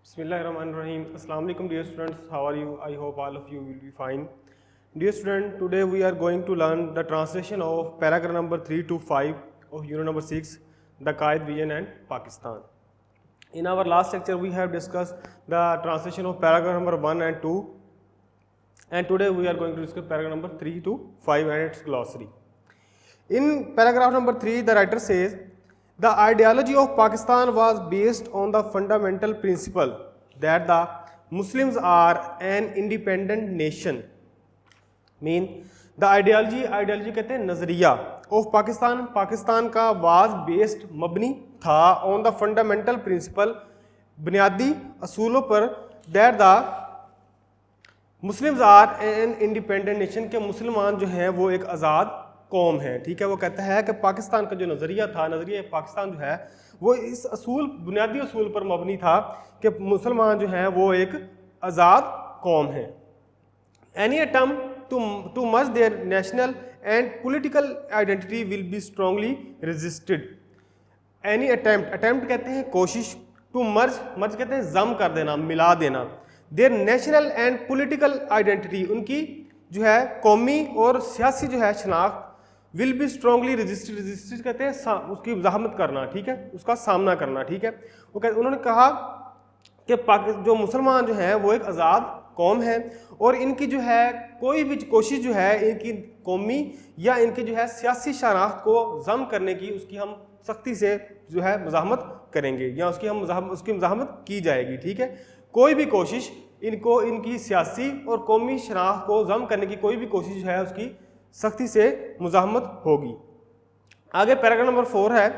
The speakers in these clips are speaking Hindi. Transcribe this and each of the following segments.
Bismillahirrahmanirrahim. Assalamu alaikum dear students. How are you? I hope all of you will be fine. Dear student, today we are going to learn the translation of paragraph number 3 to 5 of unit number 6, the Qaid Vision and Pakistan. In our last lecture we have discussed the translation of paragraph number 1 and 2, and today we are going to discuss paragraph number 3 to 5 and its glossary. In paragraph number 3, the writer says, the ideology of Pakistan was based on the fundamental principle that the Muslims are an independent nation. The ideology कहते हैं नज़रिया of पाकिस्तान का was based मबनी था on the fundamental principle बुनियादी असूलों पर that the Muslims are an independent nation के मुसलमान जो हैं वो एक आज़ाद कौम है. ठीक है, वो कहता है कि पाकिस्तान का जो नज़रिया था, नज़रिया पाकिस्तान जो है वो इस असूल बुनियादी असूल पर मबनी था कि मुसलमान जो हैं वो एक आज़ाद कौम है. Any attempt to merge their national and political identity will be strongly resisted. Any attempt कहते हैं कोशिश, टू मर्ज कहते हैं जम कर देना, मिला देना, there national and political identity उनकी जो है कौमी और सियासी जो है शनाख्त विल बी स्ट्रांगली रजिस्टेड कहते हैं उसकी वजाहमत करना. ठीक है, उसका सामना करना. ठीक है, उन्होंने कहा कि जो मुसलमान जो हैं वो एक आज़ाद कौम है और इनकी जो है कोई भी कोशिश जो है इनकी कौमी या इनकी जो है सियासी शनाख्त को जम करने की उसकी हम सख्ती से जो है मज़ाहमत करेंगे या उसकी मज़ाहमत की जाएगी. ठीक है, कोई भी कोशिश इनको इनकी सियासी और कौमी शनाख्त को जम करने की कोई भी कोशिश जो है उसकी सख्ती से मुज़ाहमत होगी. आगे पैराग्राफ नंबर 4 है,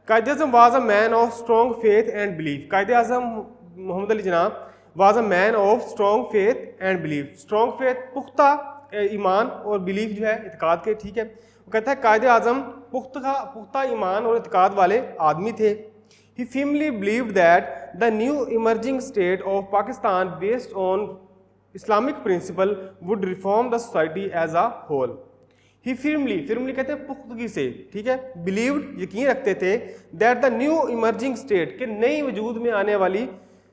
Quaid-e-Azam was a man of strong faith and belief. Quaid-e-Azam Mohammad Ali जनाब was a man of strong faith and belief. Strong faith पुख्ता ईमान और बिलीफ जो है इत्काद के. ठीक है, वो कहता है कायद-ए-आज़म पुख्ता ईमान और इत्काद वाले आदमी थे. He firmly believed that the new emerging state of Pakistan based on Islamic principle would reform the society as a whole. He firmly कहते हैं पुख्तगी से. ठीक है, believed यकीन रखते थे that the new emerging state के नई वजूद में आने वाली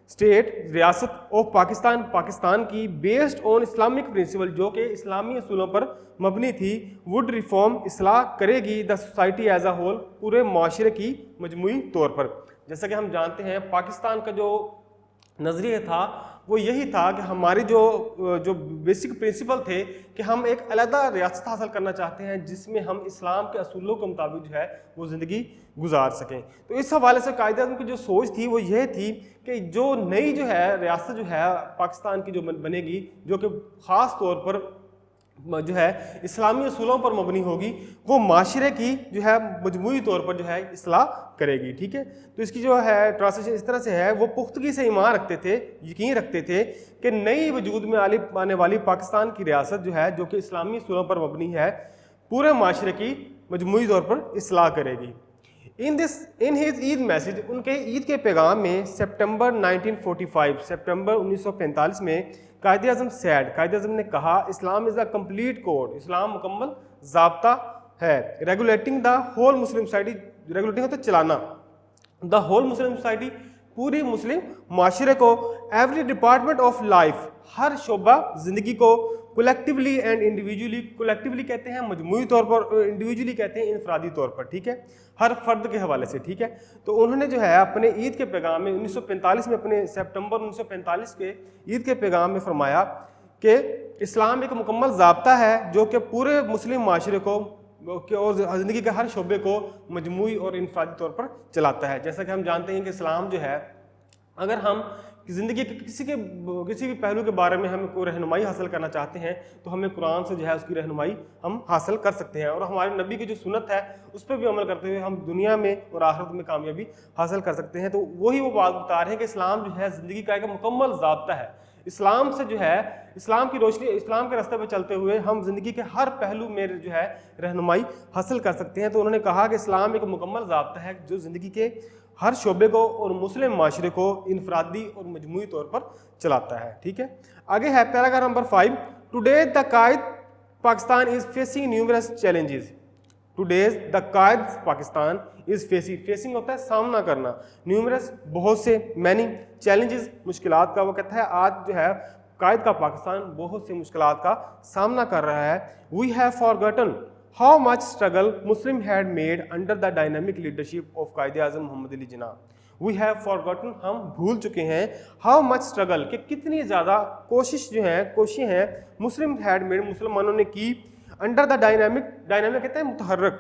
स्टेट रियासत ऑफ पाकिस्तान की बेस्ड ऑन इस्लामिक प्रिंसिपल जो कि इस्लामी असूलों पर मबनी थी, वुड रिफॉर्म इसलाह करेगी the society as a whole पूरे माशरे की मजमूई तौर पर. जैसा कि हम जानते हैं पाकिस्तान का जो नज़रिया था वो यही था कि हमारी जो बेसिक प्रिंसिपल थे कि हम एक अलग रियासत हासिल करना चाहते हैं जिसमें हम इस्लाम के असूलों के मुताबिक जो है वो ज़िंदगी गुजार सकें. तो इस हवाले से कायदे-ए-आज़म की जो सोच थी वो यह थी कि जो नई जो है रियासत जो है पाकिस्तान की जो बनेगी जो कि ख़ास तौर पर जो है इस्लामी असूलों पर मबनी होगी, वो माशरे की जो है मजमूई तौर पर जो है इस्लाह करेगी. ठीक है, तो इसकी जो है ट्रांसलेशन इस तरह से है, वो पुख्तगी से ईमान रखते थे, यकीन रखते थे कि नई वजूद में आने वाली पाकिस्तान की रियासत जो है जो कि इस्लामी असूलों पर मबनी है पूरे माशरे की मजमूई तौर पर इस्लाह करेगी. इन हिज ईद मैसेज उनके ईद के पैगाम में सितंबर 1945 में कायद-ए-आज़म कायद-ए-आज़म ने कहा, Islam is a complete code, इस्लाम मुकम्मल ज़ाब्ता है. Regulating the whole Muslim society, regulating होता है चलाना, द होल मुस्लिम सोसाइटी पूरी मुस्लिम माशरे को, एवरी डिपार्टमेंट ऑफ लाइफ हर शोबा ज़िंदगी को, कलेक्टिवली एंड इंडिविजुअली, कलेक्टिवली कहते हैं मजमूई तौर पर, इंडिविजुअली कहते हैं इनफरादी तौर पर. ठीक है, हर फर्द के हवाले से. ठीक है, तो उन्होंने जो है अपने ईद के पैगाम में 1945 में अपने सितंबर 1945 के ईद के पैगाम में फरमाया कि इस्लाम एक मुकम्मल ज़ाब्ता है जो कि पूरे मुस्लिम माशरे को और ज़िंदगी के हर शोबे को मजमूई और इनफरादी तौर पर चलाता है. जैसा कि हम जानते हैं कि इस्लाम जो है अगर हम ज़िंदगी के किसी भी पहलू के बारे में हम कोई रहनुमाई हासिल करना चाहते हैं तो हमें कुरान से जो है उसकी रहनुमाई हम हासिल कर सकते हैं और हमारे नबी की जो सुन्नत है उस पर भी अमल करते हुए हम दुनिया में और आखिरत में कामयाबी हासिल कर सकते हैं. तो वही वो बात बता रहे हैं कि इस्लाम जो है ज़िंदगी का एक मुकम्मल ज़ाब्ता है. इस्लाम से जो है इस्लाम की रोशनी, इस्लाम के रास्ते पर चलते हुए हम ज़िंदगी के हर पहलू में जो है रहनुमाई हासिल कर सकते हैं. तो उन्होंने कहा कि इस्लाम एक मुकम्मल ज़ाब्ता है जो ज़िंदगी के हर शोबे को और मुस्लिम माशरे को इनफरादी और मजमूई तौर पर चलाता है. ठीक है, आगे है paragraph number 5, today the Quaid Pakistan is facing numerous challenges. Today's the Quaid Pakistan is facing होता है सामना करना, न्यूमरस बहुत से, मैनी चैलेंजेस मुश्किलात का। वो कहता है आज जो है कायद का पाकिस्तान बहुत से मुश्किलात का सामना कर रहा है। We have forgotten how much struggle Muslim had made under the dynamic leadership of Quaid Azam Mohammad Ali Jinnah. We have forgotten हम भूल चुके हैं, हाउ मच स्ट्रगल कि कितनी ज़्यादा कोशिशें हैं मुस्लिम हैड मेड मुसलमानों ने की, अंडर द डायनामिक कहते हैं मुतहर्रक,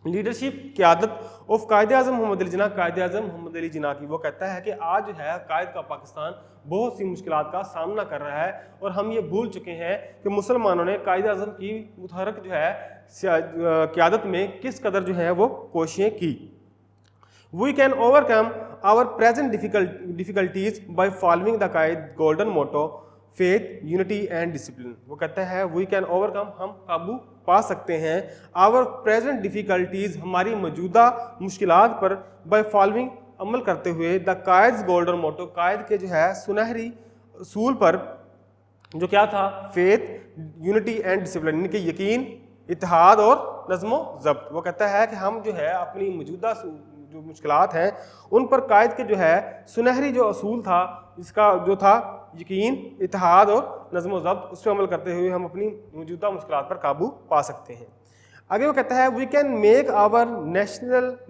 लीडरशिप क़यादत ऑफ कायद आज़म मोहम्मद अली जिन्ना, कायद आज़म मोहम्मद अली जिन्ना की। वो कहता है कि आज जो है कायद का पाकिस्तान बहुत सी मुश्किलात का सामना कर रहा है और हम ये भूल चुके हैं कि मुसलमानों ने कायद आज़म की मुतहर्रक जो है क़यादत में किस कदर जो है वो कोशिशें की। We can overcome our present difficulties by following the Qaid golden motto faith, unity and discipline। वो कहता है we can overcome हम काबू पा सकते हैं our present difficulties हमारी मौजूदा मुश्किलात पर by following अमल करते हुए the Qaid's golden motto कायद के जो है सुनहरी असूल पर, जो क्या था faith, unity and discipline, यानी कि यकीन, इत्तेहाद और नज़्म व ज़ब्त। वो कहता है कि हम जो है अपनी मौजूदा जो मुश्किलात हैं उन पर कायद के जो है सुनहरी जो असूल था, इसका जो था यकीन, इत्तेहाद और नज़्म व ज़ब्त, उस पर अमल करते हुए हम अपनी मौजूदा मुश्किलात पर काबू पा सकते हैं। आगे वो कहता है we can make our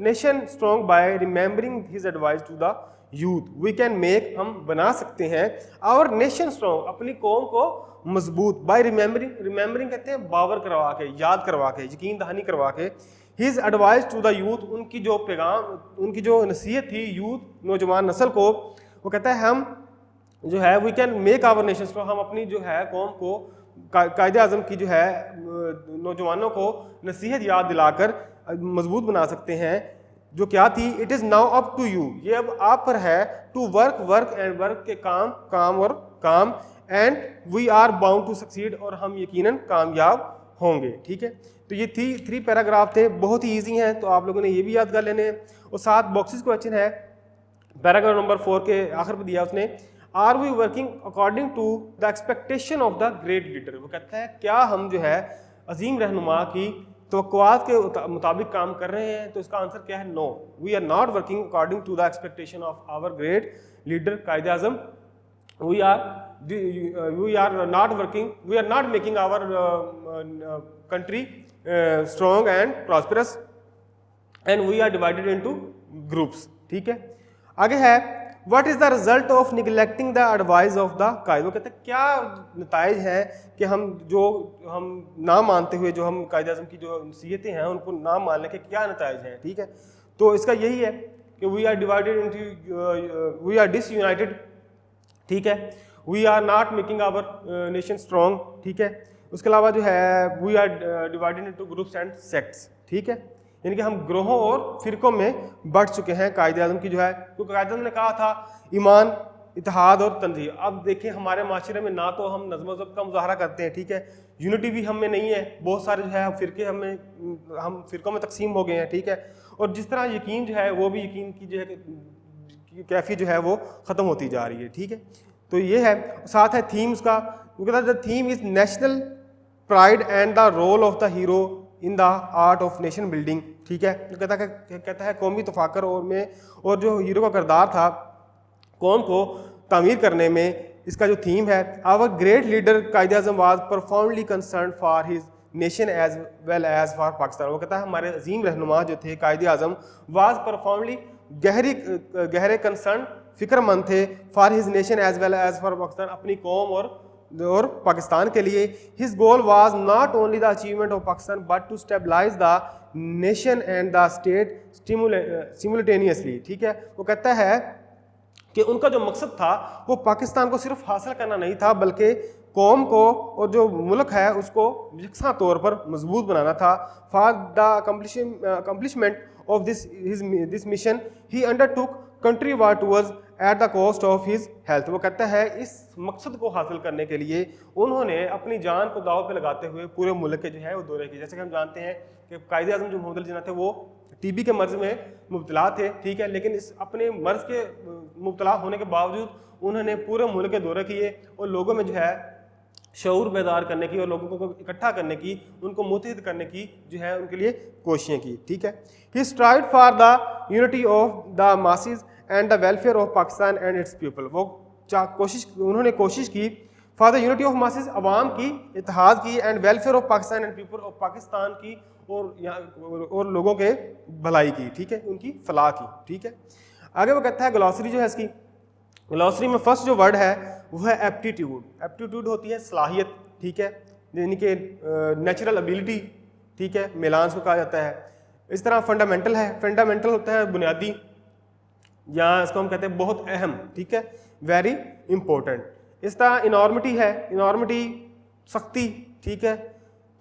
nation strong by remembering his advice to the youth. We can make हम बना सकते हैं आवर नेशन स्ट्रॉन्ग अपनी कौम को मजबूत, बाय रिमेंबरिंग कहते हैं बावर करवा के, याद करवा के, यकीन दहानी करवा के, his advice to the youth उनकी जो पैगाम, उनकी जो नसीहत थी यूथ नौजवान नस्ल को। वो कहता है हम जो है we can make our nation strong हम अपनी जो है कौम को कायद आज़म की जो है नौजवानों को नसीहत याद दिलाकर मजबूत बना सकते हैं, जो क्या थी it is now up to you, ये अब आप पर है, टू वर्क एंड वर्क के काम and we are bound to succeed और हम यकीनन कामयाब होंगे। ठीक है, तो ये 3 पैराग्राफ थे, बहुत ही ईजी हैं, तो आप लोगों ने ये भी याद कर लेने हैं। और 7 बॉक्सेस क्वेश्चन है। पैराग्राफ नंबर 4 के आखिर पर दिया उसने, are we working according to the expectation of the great leader. वो कहता है क्या हम जो है अजीम रहनुमा की तवक्कुआत के मुताबिक काम कर रहे हैं, तो इसका आंसर क्या है, no, we are not working according to the expectation of our great leader Quaid Azam. we are not making our country strong and prosperous and we are divided into groups। ठीक है, आगे है what is the result of neglecting the advice of the कायद। वो कहते हैं क्या नताइज है कि हम ना मानते हुए जो हम कायद आज़म की जो नसीहतें हैं उनको ना मानने के क्या नताइज हैं। ठीक है, तो इसका यही है कि we are divided into we are disunited। ठीक है, we are not making our nation strong. ठीक है, उसके अलावा जो है we are divided into groups and sects. ठीक है, यानी कि हम ग्रोहों और फिरकों में बढ़ चुके हैं कायद आज़म की जो है, क्योंकि कायद आज़म ने कहा था ईमान, इत्तेहाद और तंजीम। अब देखिए हमारे माशरे में ना तो हम नज़्म व ज़ब्त का मुजाहरा करते हैं, ठीक है, यूनिटी भी हम में नहीं है, बहुत सारे जो है फिरके हम फिरकों में तकसीम हो गए हैं। ठीक है, और जिस तरह यकीन जो है वो भी यकीन की जो है कैफी जो है वो ख़त्म होती जा रही है। ठीक है, तो ये है। साथ है थीम उसका, वो कहता है the theme is national pride and the role of the hero in the art of nation building. ठीक है, तो कहता है कौमी तफाकर और जो हीरो का किरदार था कौम को तामीर करने में, इसका जो थीम है, our great leader Quaid Azam was profoundly concern for his nation as well as for Pakistan. वो कहता है हमारे अजीम रहनुमा जो थे कायद आज़म वाज प्रोफाउंडली गहरे कंसर्न, फिक्रमंद थे, for his nation as well as for Pakistan, अपनी कौम और पाकिस्तान के लिए। His goal was not only the achievement of Pakistan but to stabilise the nation and the state simultaneously. ठीक है, वो कहता है कि उनका जो मकसद था वो पाकिस्तान को सिर्फ हासिल करना नहीं था, बल्कि कौम को और जो मुल्क है उसको यकसा तौर पर मजबूत बनाना था। For the accomplishment of this mission he undertook country war towards at the cost of his health. वो कहता है इस मकसद को हासिल करने के लिए उन्होंने अपनी जान को दाव पे लगाते हुए पूरे मुल्क के जो है वो दौरे किए। जैसे कि हम जानते हैं कि कायद आज़म जो मोहम्मद अली जिन्ना थे वो टीबी के मर्ज में मुब्तला थे। ठीक है, लेकिन इस अपने मर्ज के मुब्तला होने के बावजूद उन्होंने पूरे मुल्क के दौरे किए और लोगों में जो है शऊर बेदार करने की और लोगों को इकट्ठा करने की, उनको मुत्तहिद करने की जो है उनके लिए कोशिशें की। ठीक है, he strive for the unity of the masses and the welfare of Pakistan and its people. वो उन्होंने कोशिश की for the unity of masses, अवाम की इत्तेहाद की, and welfare of Pakistan and people, और पाकिस्तान की और लोगों के भलाई की। ठीक है, उनकी फलाह की। ठीक है, आगे वो कहता है ग्लॉसरी जो है इसकी, ग्लॉसरी में फर्स्ट जो वर्ड है वो है एप्टीट्यूड। एप्टीट्यूड होती है सलाहियत। ठीक है, यानी कि नेचुरल एबिलिटी। ठीक है, मिलांस को कहा जाता है। इस तरह फंडामेंटल है, फंडामेंटल होता है बुनियादी, या इसको हम कहते हैं बहुत अहम। ठीक है, वेरी इंपॉर्टेंट। इस तरह इनॉर्मिटी है, इनॉर्मिटी सख्ती। ठीक है,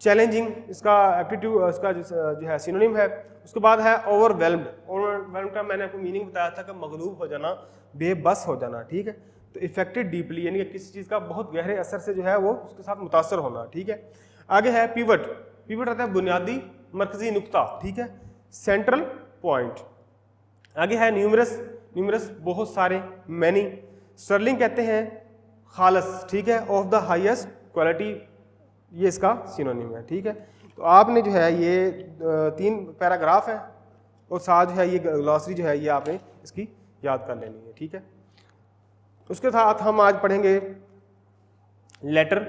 चैलेंजिंग इसका एप्टीट्यूड, इसका जो है सिनोनिम है। उसके बाद है ओवरवेल्म्ड। ओवरवेल्म्ड का मैंने आपको मीनिंग बताया था कि मगलूब हो जाना, बेबस हो जाना। ठीक है, तो इफेक्टेड डीपली, यानी कि किसी चीज़ का बहुत गहरे असर से जो है वो उसके साथ मुतासर होना। ठीक है, आगे है पिवट। पिवट आता है बुनियादी, मरकजी नुक्ता। ठीक है, सेंट्रल पॉइंट। आगे है न्यूमरस। न्यूमरस बहुत सारे, मैनी। स्टर्लिंग कहते हैं खालस। ठीक है, ऑफ द हाईएस्ट क्वालिटी, ये इसका सिनोनिम है। ठीक है, तो आपने जो है ये 3 पैराग्राफ है और साथ जो है ये ग्लॉसरी जो है ये आपने इसकी याद कर लेनी है। ठीक है, उसके साथ हम आज पढ़ेंगे लेटर।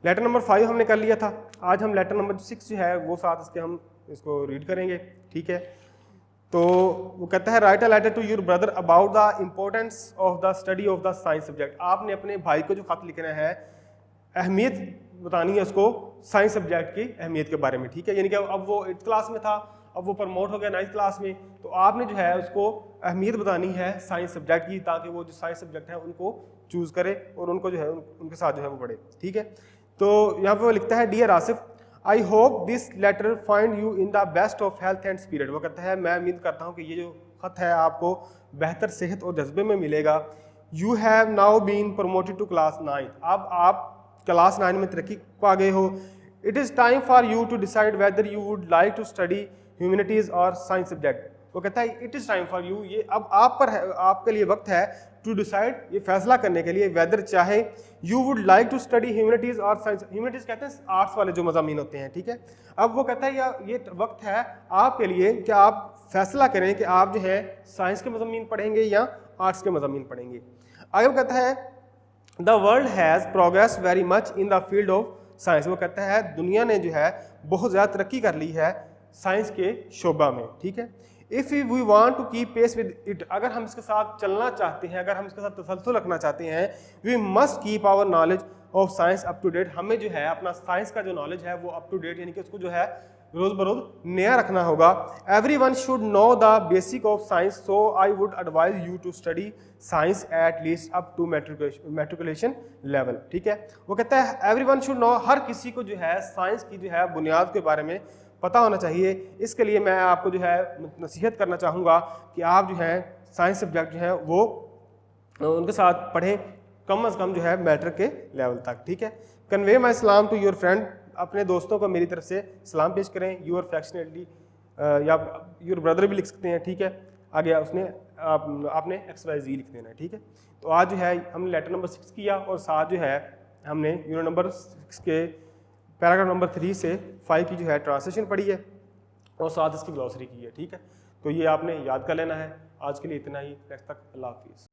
लेटर नंबर 5 हमने कर लिया था। आज हम लेटर नंबर 6 जो है वो साथ इसके हम इसको रीड करेंगे। ठीक है, तो वो कहता है write a letter to your brother about the importance of the study of the science subject. आपने अपने भाई को जो खत लिखना है, अहमियत बतानी है उसको साइंस सब्जेक्ट की अहमियत के बारे में। ठीक है, यानी कि अब वो 8th क्लास में था, अब वो प्रमोट हो गया 9th क्लास में, तो आपने जो है उसको अहमियत बतानी है साइंस सब्जेक्ट की, ताकि वो जो साइंस सब्जेक्ट है उनको चूज़ करे और उनको जो है उनके साथ जो है वो पढ़े। ठीक है, तो यहाँ पर वो लिखता है dear Asif, I hope this letter find you in the best of health and spirit. वो कहता है मैं उम्मीद करता हूँ कि ये जो खत है आपको बेहतर सेहत और जज्बे में मिलेगा। You have now been promoted to class 9। अब आप क्लास 9 में तरक्की पा गए हो। It is time for you to decide whether you would like to study humanities or science subject. वो कहता है it is time for you, ये अब आप पर है, आपके लिए वक्त है टू डिसाइड, ये फैसला करने के लिए, वेदर चाहे you would like to study humanities or science. Humanities कहते हैं आर्ट्स वाले जो मज़ामीन होते हैं। ठीक है, अब वो कहता है ये वक्त है आपके लिए कि आप फैसला करें कि आप जो है साइंस के मज़ामीन पढ़ेंगे या आर्ट्स के मज़ामीन पढ़ेंगे। आगे वो कहता है the world has progress very much in the field of science. वो कहता है दुनिया ने जो है बहुत ज़्यादा तरक्की कर ली है साइंस के शोबा में। ठीक है, if we want to keep pace with it, अगर हम इसके साथ चलना चाहते हैं, अगर हम इसके साथ तसलसल रखना चाहते हैं, we must keep our knowledge of science up to date. हमें जो है अपना साइंस का जो नॉलेज है वो अप टू डेट, यानी कि उसको जो है रोज़ बरोज़ नया रखना होगा। Everyone should know the basic of science, so I would advise you to study science at least up to matriculation level. ठीक है, वो कहता है एवरी वन शुड नो, हर किसी को जो है साइंस की जो है बुनियाद के बारे में पता होना चाहिए। इसके लिए मैं आपको जो है नसीहत करना चाहूँगा कि आप जो है साइंस सब्जेक्ट जो है वो उनके साथ पढ़ें, कम से कम जो है मैट्रिक के लेवल तक। ठीक है, कन्वे माई सलाम टू योर फ्रेंड, अपने दोस्तों को मेरी तरफ से सलाम पेश करें। यूर अफेक्शनेटली, या योर ब्रदर भी लिख सकते हैं। ठीक है, आगे आपने XYZ लिख देना है। ठीक है, तो आज जो है हमने लेटर नंबर 6 किया और साथ जो है हमने यूनिट नंबर 6 के पैराग्राफ नंबर 3 से 5 की जो है ट्रांसलेशन पढ़ी है और साथ इसकी ग्लॉसरी की है। ठीक है, तो ये आपने याद कर लेना है। आज के लिए इतना ही, नेक्स्ट तक अल्लाह हाफिज़।